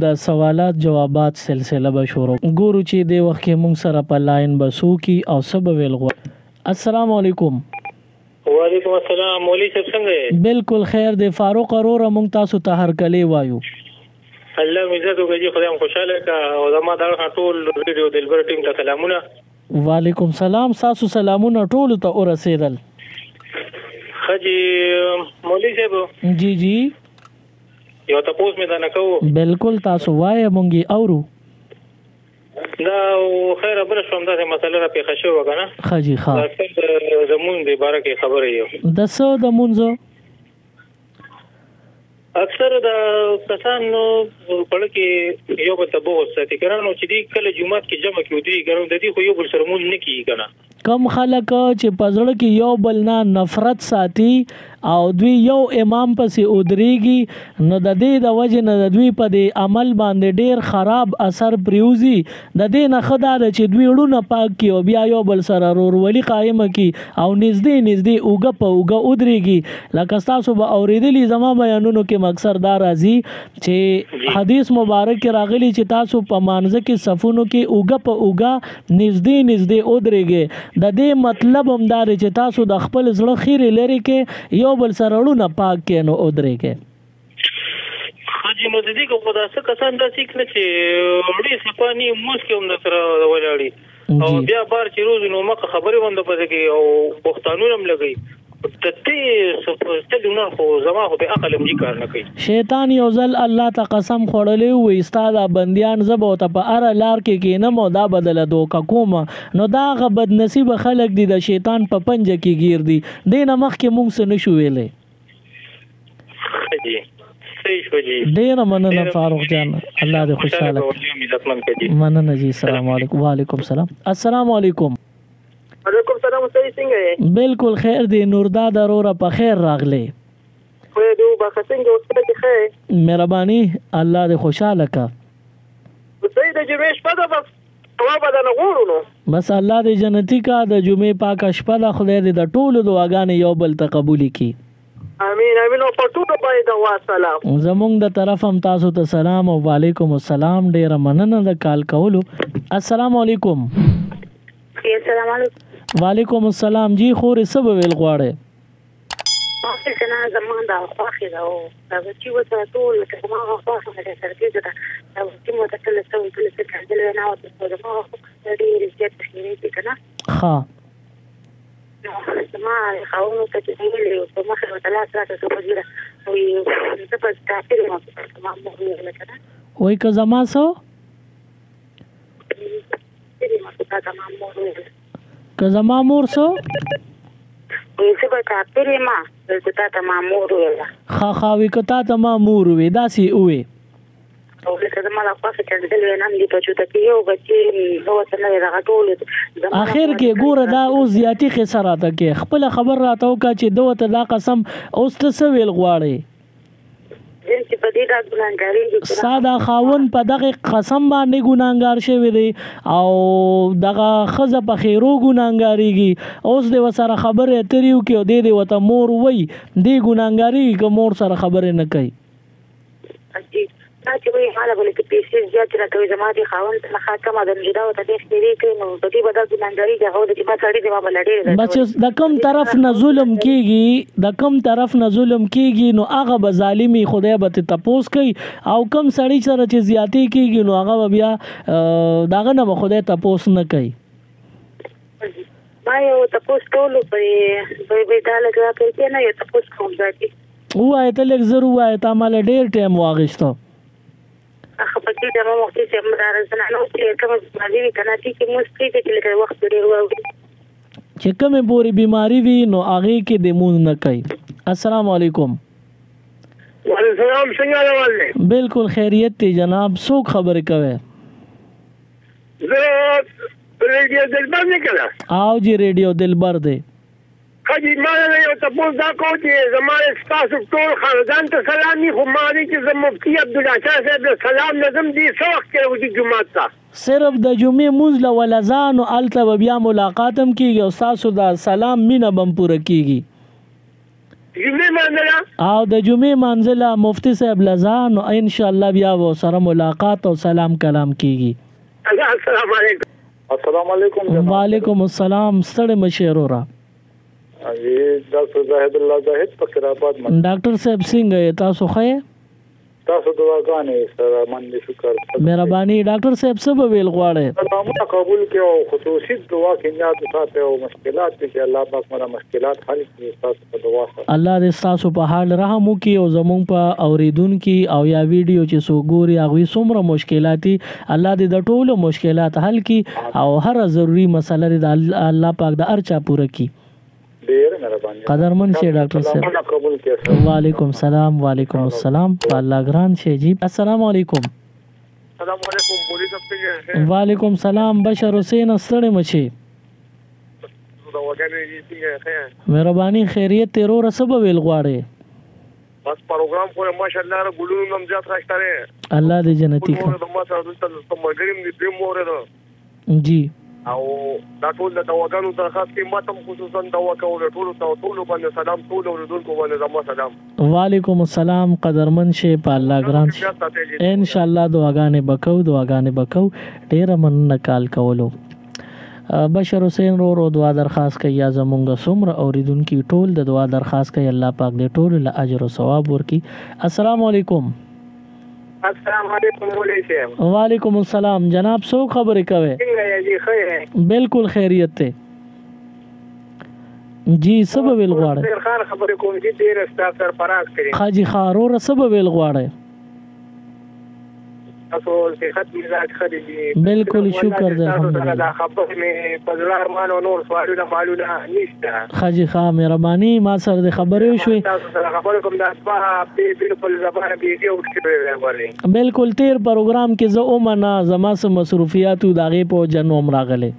د سوالات جوابات سلسله به شروع ګورو چې د وخت کې مونږ سره په لاین بسو کی او سبب ویلغو. السلام علیکم. وعلیکم السلام. مولوی صاحب څنګه؟ بالکل خیر دی. فاروق اروره مونږ تاسو ته هر کلی وایو. الله مې عزت وکړي، خدای مو خوشاله کا او زما دا ټول ریډیو دلبر ټیم ته سلامونه. وعلیکم سلام. تاسو سلامونه ټول ته ورسېدل. خجی مولوی صاحب جی جی یو تاسو مې دا نه کوو. بالکل تاسو وایي مونږ اورو. دا خیر خبره شوم دا مسله را پیښه شوه کنه. خجی ښه. دا زمون دی باره کې خبره یو. د څه د مونږ اکثر د کسانو په لکه یو بل ته بغض ساتي کنه، چې دی کله جمعات کې جمع کې ودري کنه، د دې خو یو بل سره مون نه کیږي کنه. کم خلک چې پزړه کې یو بل نه نفرت ساتي او دوی یو امام پسې ودرېږي، نو د دې د وجه نه د دوی په دې عمل باندې ډیر خراب اثر پریوزي. د دې نه ښه دا ده چې دوی ړونه پاک کړي او بیا یو بل سره ورورولي قایمه کړي او نږدې نږدې اوږه په اوږه ودرېږي. لکه ستاسو به اورېدلي زما بیانونو کې مقصد دا راځي چې حدیث مبارک کې راغلی چې تاسو په مانځه کې صفونو کې اوږه په اوږه نږدې نږدې ودرېږئ. د دې مطلب هم دا دی چې تاسو د خپل زړه خیرې لري کې یو بل سره ړونه پاک کې نو ودرېږئ. حاجی نو د دې کو خدا څه کسان دا سیک نه چې وړي صفانی موس کې هم سره ولاړی او بیا بار چې روز نو مخه خبرې وند پدې کې او پښتانو هم لګي د دې ستلونه خو زما خو په عقل هم کار نه کوي. شیطان یو ځل الله ته قسم خوړلې وي استاد بندیان زبو ته په ار لار کې کینم او دا بدل دوکه کوم، نو دا غ بد نصیب خلک دي د شیطان په پنجه کې گیر دي. دینه مخ کې مونږ څه نشو ویلې. ډیر مننه فاروق جان، الله دې خوشاله. مننه جی. السلام علیکم. وعلیکم السلام. السلام علیکم. وعلیکم السلام. صحیح څنګه یې؟ بالکل خیر دی. نورداد اروره په خیر راغلی. خو دې وبخښه څنګه اوس ته خیر؟ مهرباني الله دې خوشاله کا. صحیح د جمعې شپه ده بس دعا به درنه غواړو نو. بس الله دې جنتي کا. د جمعې پاکه شپه ده، خدای دې د ټولو دعاګانې یو بل ته قبولې کړي. امین امین. او په ټولو باندې دعا سلام. زمونږ د طرف هم تاسو ته سلام او وعلیکم السلام. ډیره مننه د کال کولو. السلام علیکم. السلام علیکم. وعلیکم السلام. جی خورې څه به ویل غواړئ؟ خاصه کنه زمونږ د خوښې ده او دا چې وته ټول که ما خوښه ده سرکې ده دا چې مو ته کله څو کله څه کاندل نه او د ما ډېر زیات خیرې دي کنه. ها ما خاونو ته چې ویلې او په مخه وته لاس راته څه وځي او څه په تاثیر ما ما مو ویل کنه. وای که زما څو که زما مور څو څه به تاثیر ما ته ته ما مور ویل. خاوي که تا ته ما مور وي داسې وې او لکه زما لا خوښه کېدل وینم دي په چوته کې یو بچي نو څه نه راغ ټول اخر کې ګوره دا او زیاتی خسارات کې خپل خبر راته وکړه چې دوته دا قسم اوس ته څه ویل غواړي. ساده خاون په دغه قسم باندې ګناهګار شوی دی او دغه ښځه په خیرو ګناهګاریږي. اوس د وسره خبرې اترې وکړي او دې ورته مور وایي دې ګناهګاریږي که مور سره خبرې نه کوي. دا چې وایي ماله به لکه پیسې زیات راکوي زما دې خاوند ته نښه کمه ده نو دا ورته ډېر خیرې کوي نو په دې به دا ګناهګاري هغه ده چې ما سړي دې ما به له ډېر بچ د کوم طرف نه ظلم کېږي د کوم طرف نه ظلم کېږي نو هغه به ظالمي خدای به ترې تپوس کوي او کوم سړي سره چې زیاتې کېږي نو هغه به بیا د هغه نه به خدای تپوس نه کوي. ما یو تپوس کولو پرې دا لږ راکړې نه یو تپوس کوم ذاتي ووایه ته لږ زر ووایه تا ماله ډېر ټایم واخیسته. خپل د ما وخت چې مدارسنه نو چې کوم بیماری وي کنه چې موږ پرې چې لکه وخت ډېر وایو چې کومه پوری بیماری وي نو هغه کې د مونږ نه کوي. السلام علیکم. وعلیکم السلام. څنګه حوالې؟ بالکل خیریت دی جناب. څوک خبرې کوي؟ زه ریډیو دلبر نه کړه. او جی ریډیو دلبر دی. خجی ما نه یو تاسو دا کو چې زماره تاسو ټول خاندان ته سلامي خو ما نه چې زم مفتی عبدالله شاه صاحب سلام لازم دي څو وخت کې ودی جمعه ته صرف د جمعې مونږ له ولزان او الته بیا ملاقات هم کیږي او تاسو دا سلام مینه بم پوره کیږي. جمعې منځله او د جمعې منځله مفتی صاحب لزا نو ان شاء الله بیا و سره ملاقات او سلام کلام کیږي. السلام علیکم. السلام علیکم. وعلیکم السلام. ستړي مشر ورا ډاکټر زاهد الله زاهد فقرآباد. ډاکټر صاحب څنګه تاسو ښه؟ تاسو دعاګانې سره باندې شکر. مهرباني ډاکټر صاحب څه ویل غواړئ؟ سلامونه قبول کړئ او خصوصي دعا کې یاد وساتئ او مشکلات چې الله پاک موږ مشکلات حل کړي تاسو په دعا سره. الله دې تاسو په حال رحم وکړي او زموږ په اوریدونکو او یا ویډیو چې سو ګوري هغه څومره مشکلاتي الله دې د ټولو مشکلات حل کړي او هر ضروری مسله دې الله پاک د ارچا پوره کړي. قدرمن شي ډاکټر صاحب. وعلیکم السلام. وعلیکم السلام. الله ګران شي جی. السلام علیکم. السلام علیکم مولوی صاحب. وعلیکم السلام. بشر حسین ستړي مشي. مهرباني خیریت تیرو رسب ویل غواړي. بس پروګرام کوله ماشاءالله را ګلونو نم زیات راځتره. الله دې جنتی کړي. د ما سره د مګریم دې په موره ده. جی. او دا ټول د دواګانو درخواست کې ماتم خصوصا دوا کول ټول باندې سلام ټول اوریدونکو باندې زما سلام. وعلیکم السلام. قدرمن شي په الله ګران شي. ان شاء الله دعاګانې بکو ډیر مننه کال کولو. بشر حسین رو دعا درخواست کوي یا زمونږ څومره اوریدونکو ټول د دعا درخواست کوي الله پاک دې ټول له اجر او ثواب ورکړي. السلام علیکم. السلام علیکم مولوی صاحب. وعلیکم السلام. جناب سو خبرې کوي؟ څنګه یې جی خیر؟ بالکل خیریت ته جی. سبب ویل غواړي؟ ډیر خان خبرې کوم چې ډیر ستاسو سره پراخ کړي. خاجي خارو سبب ویل غواړي؟ تاسو صحت مزاج خدي. بالکل شکر دې الحمدلله. دا خبر مې په زړه ارمان او نور سوالونه معلومه نشته. خاجي خا مهرباني ما سره د خبرې شوي. تاسو سره خبرې کوم د اسباب په بالکل زبانه به یو څه وایي. بالکل تیر پروګرام کې زه اومنه زما سم مصروفیاتو داغه په جنوم راغله.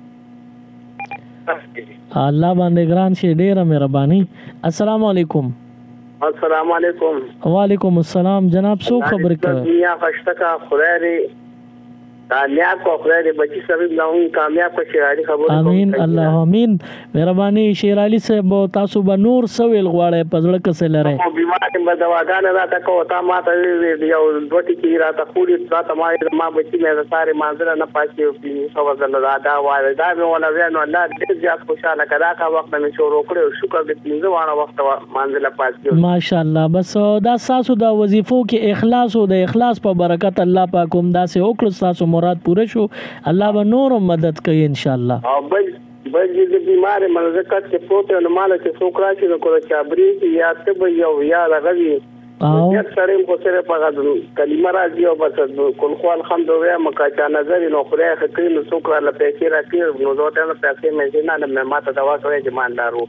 الله باندې ګران شي ډیره مهرباني. السلام علیکم. السلام علیکم. وعلیکم السلام. جناب سو خبر کوي؟ دنیا خشته کا خدای دې کامیاب کو خدای دې بچی سره نو کامیاب کو شیرالي خبره. امين الله امين. مهرباني شیرالي صاحب تاسو به نور سویل غواړي پزړه کسه لره. او بیمار به دواګان راته کو تا ما ته یو دوټی کی راته خوري راته ما بچی مې ساره مانځره نه پاتې او وزن دا وای دا مې ولا وینو الله دې زیات خوشاله کړه کا وخت مې شروع کړو شکر دې پینځه وانه وخت مانځله پاتې. ماشاءالله. بس دا تاسو د وظیفو کې اخلاص او د اخلاص په برکت الله پاک هم دا سه وکړو تاسو مراد پوره شو. الله به نور مدد کوي ان شاء الله. او بل دې بیمار منځکات کې پروت نو مال کې څوک راشي نو کوله چابري یا ته یو یا لغوي او یا سره په سره په کلمه راځي او بس کول خو الحمدلله مکه چا نظر نو خدای خکې نو څوک را لپاره راکې نو دوته نه پیسې مې نه ماته دوا کوي جماندارو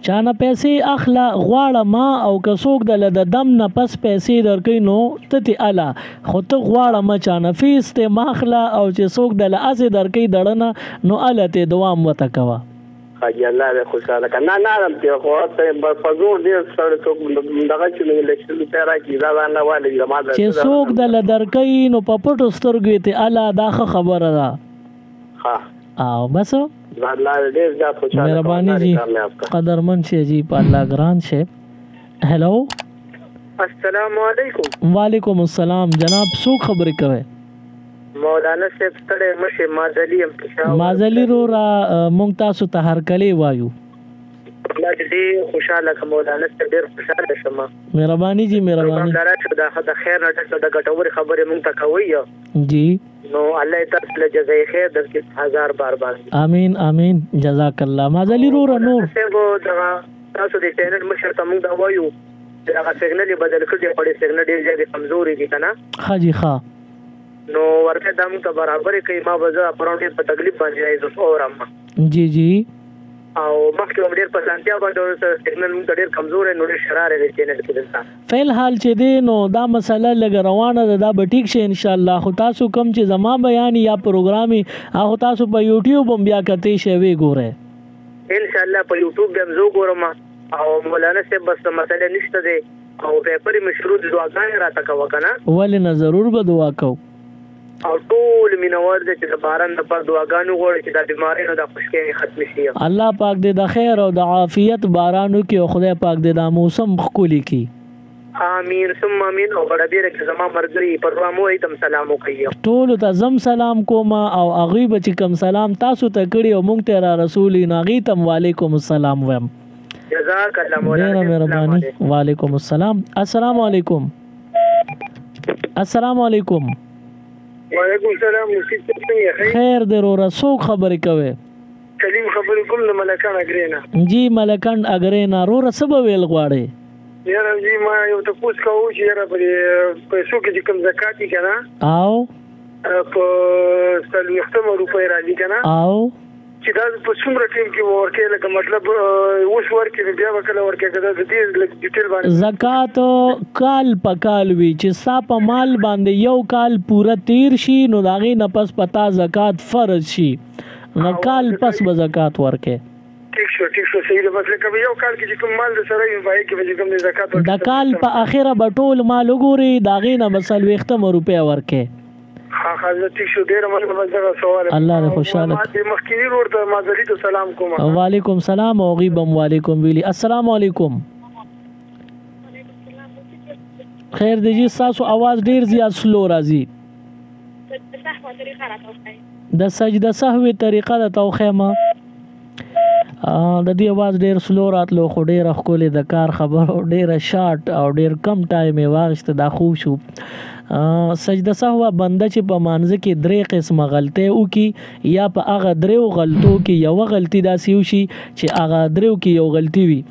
چانه پیسې اخلا غواړه ما او کڅوک د دم نه پس پیسې درکې نو ته الا خو ته غواړه ما چانه فیس ته ماخلا او چې څوک د لاسه درکې دړنه نو الته دوام وته کوا. حاجی الله دې خوشاله کنا نارم ته خو ته په زور دې سره څوک دغه چې لښتل ته راځي دا نه والي زماده چې څوک د درکې نو په پټو سترګې ته الا دا خبره ده. ها او بس الله دې زیات خوشاله. مهرباني جی. قدرمن شي جی په الله ګران شي. هلو السلام علیکم. وعلیکم السلام. جناب سو خبرې کوي؟ مولانا صاحب ستړي مشه مازلی هم پښاو مازلی رو را مونږ تاسو ته هر کلی وایو. الله دې خوشاله کوم مولانا صاحب ډېر خوشاله شمه. مهرباني جی مهرباني. دا د خیر نه ټکه د ګټوري خبرې مونږ ته کوي جی. نو الله تعالی له جزای خیر درکې هزار بار امين امين. جزاك الله. مازلی رو را نور تاسو دې چینل مشر ته مونږ دا وایو دا سیګنل بدل کړي په دې سیګنل ډېر ځای کمزوري دي کنه. حاجی ښا نو ورته د موږ ته برابر کوي ما وځه پرونټ په تکلیف باندې ایزو اورم. جی جی. او مخکې ډېر په سانتیا باندې سیګنل موږ ډېر کمزور نو ډېر شراره دي چینل کې فعل حال چې دی نو دا مسله لګ روانه ده دا به ټیک شي ان شاء الله. خو تاسو کم چې زما بیان یا پروګرامي هغه تاسو په یوټیوب هم بیا کته شی وی ګوره ان شاء الله په یوټیوب هم زو ګورم او مولانا صاحب بس مسله نشته دی او پیپر مشروع دعاګانې راته کوه کنه. ولې نه ضرور به دعا کو. او ټول مینوار دې چې د باران د پر دعاګانو غوړي چې د بیماری نه د خوشکې ختم شي. الله پاک دې د خیر او د عافیت بارانو کې او خدای پاک دې د موسم خولي کی. امين ثم امين. او بڑبیره کې زما مرګري پروامو ایتم سلام وکي. ټول ته زم سلام کوم او اغي بچ کم سلام تاسو ته کړي او مونږ ته را رسولي ناغي تم وعلیکم السلام ویم. جزاک الله مولانا. مهرباني. وعلیکم السلام. السلام علیکم. السلام علیکم. وعلیکم السلام. خیر درو څوک خبرې کوي؟ کلیم خبرې کوم د ملکان اګرینا. جی ملکان اګرینا رو سبب ویل غواړي؟ یاره جی ما یو ته پوښتنه کوم چې یاره په پیسو کې کوم زکات دي کنه او په 30 روپۍ راځي کنه او چې دا په څومره ټیم کې ورکې لکه مطلب اوس ورکې بیا وکړه ورکې کده د دې ډیټیل باندې زکات کال پکال وی چې سا په مال باندې یو کال پورا تیر شي نو داغي نه پس پتا زکات فرض شي نو کال پس به زکات ورکې. ٹھیک شو صحیح ده. بس لکه یو کال کې چې کوم مال د سره یې وای کې به کوم زکات ورکې د کال په اخره به ټول مال وګوري داغي نه مثلا 60 روپیا ورکې. ها ٹھیک شو. ډیر مننه. بس دا سوال الله دې خوشاله. ما مخکینی ورته مازری ته سلام کوم. وعلیکم السلام او غیبم وعلیکم ویلی. السلام علیکم. خیر دی جی تاسو आवाज ډیر زیات سلو راځي. د سجده سهوی طریقه د توخیمه د دې आवाज ډیر سلو راتلو خو ډیر خولې د کار خبرو ډیر شارټ او ډیر کم ټایم واغشت دا خو شو. سجده سهوا بنده چې په مانځ کې درې قسمه غلطي وکي یا په هغه درو غلطو کې یو غلطي داسې وشي چې هغه درو کې یو غلطي وي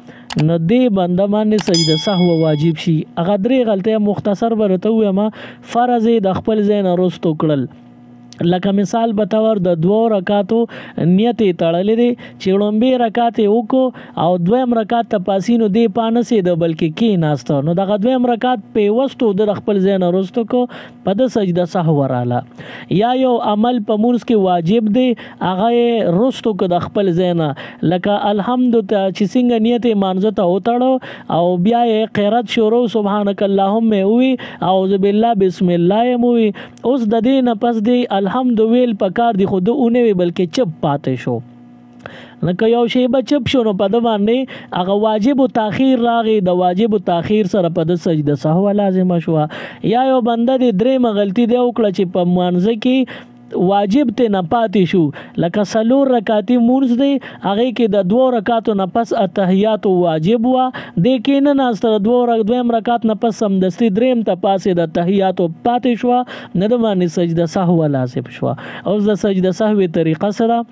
نو دې بنده باندې سجده سهوا واجب شي. هغه درې غلطي مختصر برته وایم. فرض د خپل ځای نه رستو کړل لکه مثال به تور د 2 رکعاتو نیت تړلې دي چې لومبي رکعات وکړو او دویم رکعات ته پاسینو دی پانه سي د بلکې کې ناستو نو دغه دویم رکعات په وستو د خپل ځین وروستو کو په د سجده سهو رااله یا یو عمل په مونږ کې واجب دی هغه رستو کو د خپل ځین لکه الحمد چې څنګه نیت مانځه ته وتړو او بیا یې قرات شروع سبحانك اللهم وی اعوذ بالله بسم الله موي اوس د دې نه پس دی الحمد ویل پکار دی خود اونې وی بلکې چپ پاتې شو نو یو شی به چپ شو نو په د باندې هغه واجب او تاخير راغی د واجب او تاخير سره په د سجده سهو لازم شو یا یو بنده د درې مغلطي دی وکړه چې په مانځ کې واجب ته نه پاتې شو لکه سلور رکعاتي مونږ دی هغه کې د 2 رکعاتو نه پس اتحیات واجب وا د کې نه ناست دویم رکعات نه پس سم دستي دریم ته پاسه د تحیات پاتې شو نه د باندې سجده سهو لازم شو او د سجده سهو طریقه سره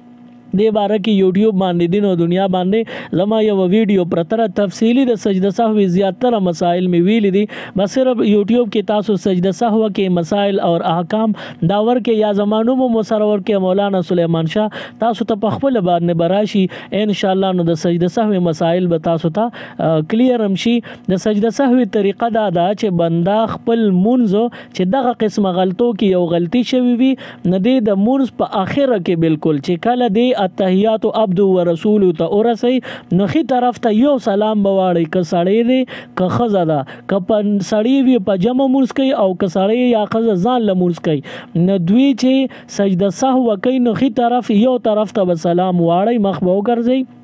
دې باره کې یوټیوب باندې دین او دنیا باندې زما یو ویډیو پرتره تفصیلی د سجده سهو زیاتره مسائل می ویل دي بس صرف یوټیوب کې تاسو سجده سهو کې مسائل او احکام داور کې یا زمانو مو مسرور کې مولانا سلیمان شاه تاسو ته په خپل باندې براشي ان شاء الله نو د سجده سهو مسائل به تاسو ته کلیر هم شي. د سجده سهو طریقه دا ده چې بندا خپل مونږ چې دغه قسمه غلطو کې یو غلطي شوی وي نه دی د مونږ په اخره کې بالکل چې کله دی التحیات عبد و رسول ته اورسي نو خي طرف ته یو سلام بواړي ک سړی دی ک خزه ده ک پن سړی وی په جمع مونږ کوي او ک سړی یا خزه ځان له مونږ کوي نو دوی چې سجده سهو کوي نو خي طرف یو طرف ته سلام واړي مخ به وګرځي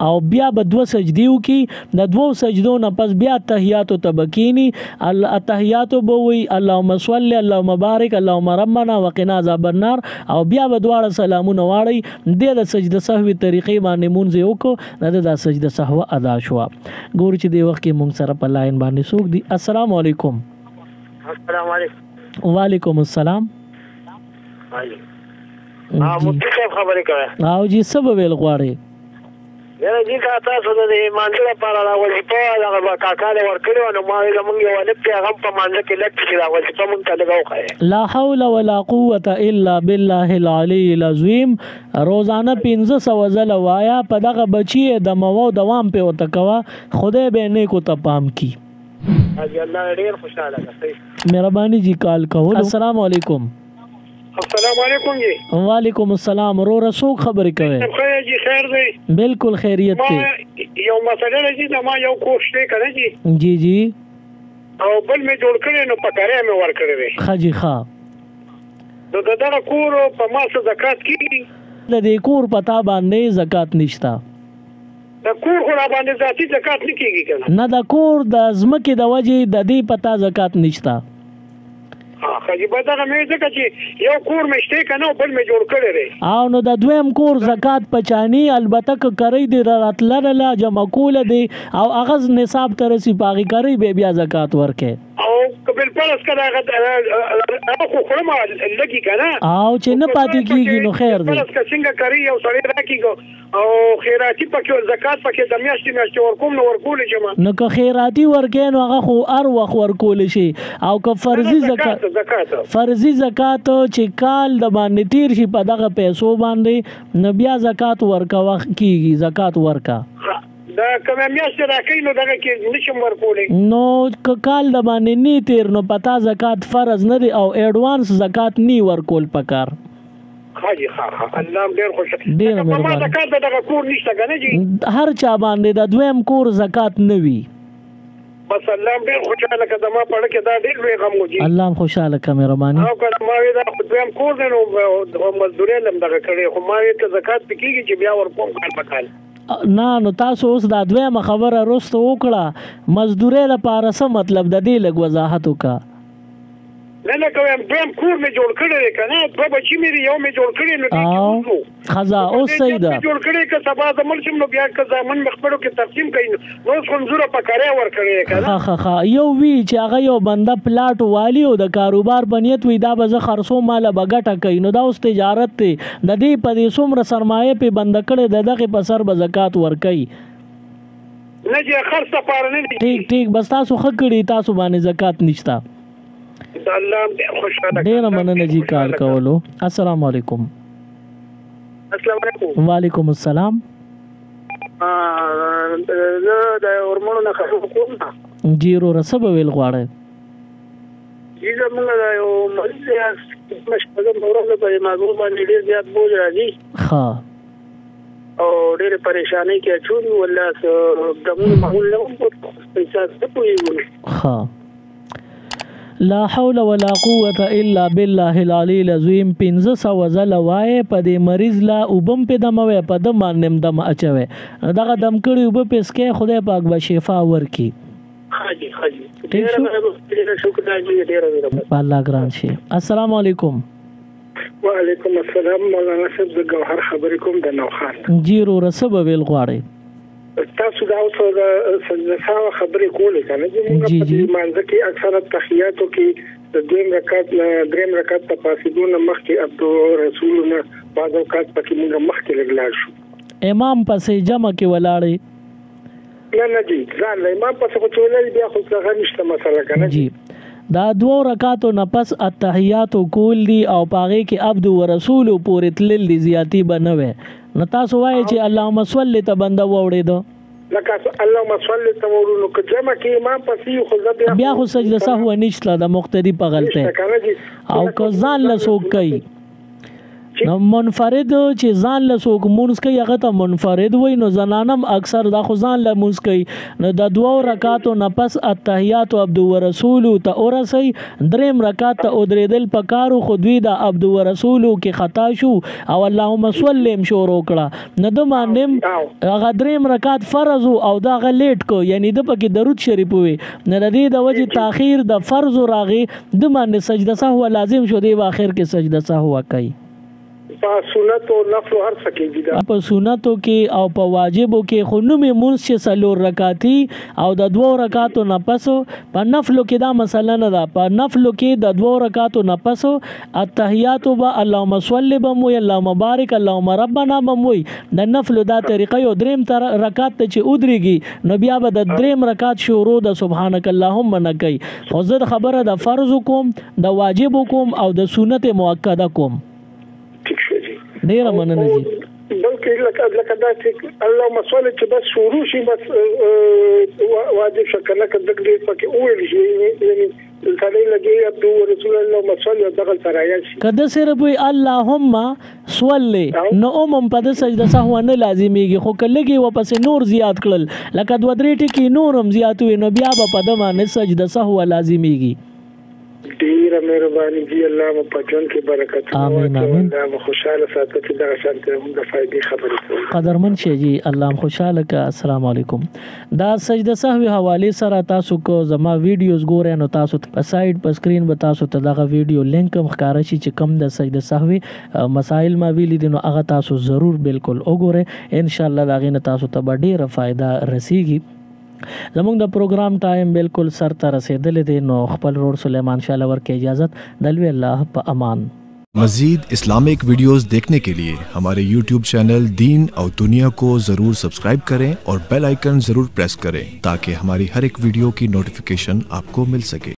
او بیا به 2 سجدي وکي د 2 سجدو نه پس بیا تحیات تبکینی التحیات بو وی اللهم صل اللهم بارک اللهم ربنا وقنا عذاب النار او بیا به دواړه سلامونه واړي د سجده سهو طریقې باندې مونږ وکړو نه د سجده سهو ادا شو. ګور چې دی وخت کې مونږ سره په لاین باندې سوق دي. السلام علیکم. السلام علیکم. وعلیکم السلام. مفتی صاحب خبرې کوي او جی سبب ویل غواړي یاره جی کا تاسو د مانځه لپاره را وظیفه هغه کاکاله ورکړو نو ما زمونږ یو لپ هغه په مانځه کې لټ چې را وظیفه مونږ ته لګاو لا حول ولا قوه الا بالله العلی العظیم. روزانه 500 ځله وایا په دغه بچی د مو دوام په وته کوا خدای به نه کو تپام کی. الله ډیر خوشاله ده. مهرباني جی کال کول. السلام علیکم. السلام علیکم جی. وعلیکم السلام. رو رسول خبرې کوي. خیر جی خیر دی. بالکل خیریت دی. یو مسله جی ما یو کوشش کړی جی. جی جی. او بل می جوړ کړی نو پکاره می ور کړی. خجی ښا. نو د دغه کور په ما څه زکات کېږي؟ د دې کور پتا باندې زکات نشته. د کور خو را باندې ذاتي زکات نه کېږي که نه د کور د ځمکې د وجې د دې پتا زکات نشته. خاجي به دغه مې ځکه چې یو کور مې شته که نه بل مې جوړ کړی دی او نو د دویم کور زکات پچانی البته که کری دی راتلله جمع کوله دی او هغه نصاب ته رسي په هغې کری بیا زکات ورکې او که بالفرض که هغه خو خورم لږي که نه او چې نه پاتې کېږي نو خیر دی. بالفرض که څنګه کری یو سړی راکېږي او خیراتي پکې زکات پکې د میاشتې میاشتې ورکوم نو ورکولی شم نو که خیراتي ورکې نو هغه خو هر وخت ورکولی شي او که فرضي زکات فرضي زکات چې کال د باندې تیر شي په دغه پیسو باندې نو بیا زکات ورکوه کېږي. زکات ورکا دا کومه میاشت راکې نو دغه کې نشم ورکولی نو که کال د باندې نی تیر نو پتا زکات فرض نه دی او ایڈوانس زکات نی ورکول پکار. حاجی الله ډېر خوشاله ډېر په ما زکات دغه کور نشته که نه جي هر چا باندې د دویم کور زکات نه وي. بس الله ډېر خوشاله که زما په اړه کې دا ډېر لوی غم و جي الله هم خوشاله که مهرباني. او که ما وی دا دویم کور دی نو مزدورۍ لم دغه کړی خو ما وی که زکات پې کېږي چې بیا ورکوم کال په کال. نه نو تاسو اوس دا دویمه خبره رسته وکړه مزدورۍ لپاره څه مطلب د دې لږ وضاحت وکړه. نه نه کوم دویم کور مې جوړ کړی دی که نه دوه بچي مې دي یو مې جوړ کړی نو دې ښځه اوس صحیح ده جوړ کړی که سبا زه مړ شم نو بیا که زامن مې خپلو کې تقسیم کوي نو اوس خو مزوره په کرایه ورکړی دی که نه یو وي چې هغه یو بنده پلاټ والي او د کاروبار په نیت وي دا به زه خرڅو ماله به ګټه کوي نو دا اوس تجارت دی د دې په دې څومره سرمایه پې بنده کړی د دغې په سر به زکات ورکوي. نه چې خرڅ لپاره نه دي ټیک بس تاسو ښه کړي تاسو باندې زکات نشته. ډېره مننه جی کال کولو. السلام علیکم. السلام علیکم. وعلیکم السلام. زه د ورمنو نه خبرې کوم. جی وروره څه به ویل غواړئ؟ جی زموږ د یو مریض دی شپږم ورځ په ماغو باندې ډېر زیات بوج راځي ښه او ډېرې پریشانۍ کې اچولي والله دمونه معمول نه وم پیسه څه پوهېږو. ښه لا حول ولا قوة الا بالله العلی العظیم. 1500 ځله وایې په دې مریض لا اوبم پې دموي په دم باندې دم اچوي دغه دم کړي اوبه پې څکئ خدای پاک به شفا ورکړي. الله ګران شي. السلام علیکم. وعلیکم السلام. مولانا صاحب د ګوهر خبرې کوم د نوخان. جی وروره څه به ویل غواړئ؟ تاسو دا اوس د سجده خبرې کولې که نه چې موږ په دې لمانځه کې اکثره تحیاتو کې د درېیم رکعت ته پاسېدو نه مخکې عبدالرسول نه بعض اوقات پکې موږ مخکې لږ لاړ شو. امام پسې جمع کې ولاړئ؟ نه جی ځان له امام پسې خو چې ولاړې بیا خو هغه نشته مسله که نه جی. دا 2 رکعاتو نه پس التحیاتو کول دي او په هغې کې عبد و رسولو پورې تلل دي زیاتي به نه وی نو تاسو وایئ چې اللهم صل ته بنده واورېده لکه اللهم صل ته واورو نو که جمع کې امام پسې خو زه بیا خو سجده سهو نشته د مقتدي په غلطۍ او که ځان له څوک کوي نو منفرد چې ځان له څوک مونځ کوي هغه ته منفرد وایي نو زنانم اکثر دا خو ځان له مونځ کوي نو د 2 رکعاتو نه پس التحیات عبد و رسولو ته ورسئ. 3 رکعات ته ودرېدل پکارو خو دوی د عبد و رسولو کې خطا شو او اللهم صل هم شروع کړه نو د باندې هغه 3 رکعات فرض او دا هغه لیټ کو یعنی د پکې درود شریف وي نه د دې د وجې تاخیر د فرض راغی د باندې سجده سهو لازم شو دی په اخر کې سجده سهو کوي. په سنت او نفل هر څه کې دي په سنتو کې او په واجبو کې خو نو مې مونږ چې 4 رکعاتي او د 2 رکعاتو نه پس په نفلو کې دا مسله نه ده. په نفلو کې د 2 رکعاتو نه پس التحیات به اللهم صل بم وي اللهم بارک اللهم ربنا بم وي د نفلو دا طریقه یو 3 رکعات ته چې ودرېږي نو بیا به د 3 رکعات شروع د سبحانك اللهم نه کوي. خو زه خبره د فرض کوم د واجب کوم او د سنت مؤکده کوم. ډیره مننه جی. بلکې لکه دا چې اللهم صل چې بس شروع شي بس واجب شکل لکه دغه دې پکې ویل شي یعنی کله لګي عبد رسول الله اللهم صل دغه سرایا شي کده سره وي اللهم صل نو اومم په سجده سهو نه لازميږي خو کلهږي و پس نور زیات کړل لکه 2-3 ټکی نورم زیات وي نو بیا په دمانه سجده سهو لازميږي. ډیره مهرباني دي. الله مو په ژوند کې برکت آمین آمین. الله مو خوشاله ساتي چې دا شانته موږ د فائدې خبرې کوو. قدرمن شي جی الله هم خوشاله کا. السلام علیکم. دا سجده سهوی حواله سره تاسو کو زما ویډیوز ګورئ نو تاسو په سایډ په سکرین به تاسو ته دغه ویډیو لینک هم ښکارا شي چې کم د سجده سهوی مسائل ما ویلي دي نو هغه تاسو ضرور بالکل وګورئ ان شاء الله دا غینه تاسو ته ډیره فائدہ رسیږي. زموږ د پروګرام ټایم بالکل سر ته رسیدلې دی نو خپل روړ سلیمان شاه لور کې اجازت دلوي الله په امان. मज़ीद इस्लामिक वीडियोस देखने के लिए हमारे YouTube चैनल दीन और दुनिया को ज़रूर सब्सक्राइब करें और बेल आइकन ज़रूर प्रेस करें ताकि हमारी हर एक वीडियो की नोटिफिकेशन आपको मिल सके.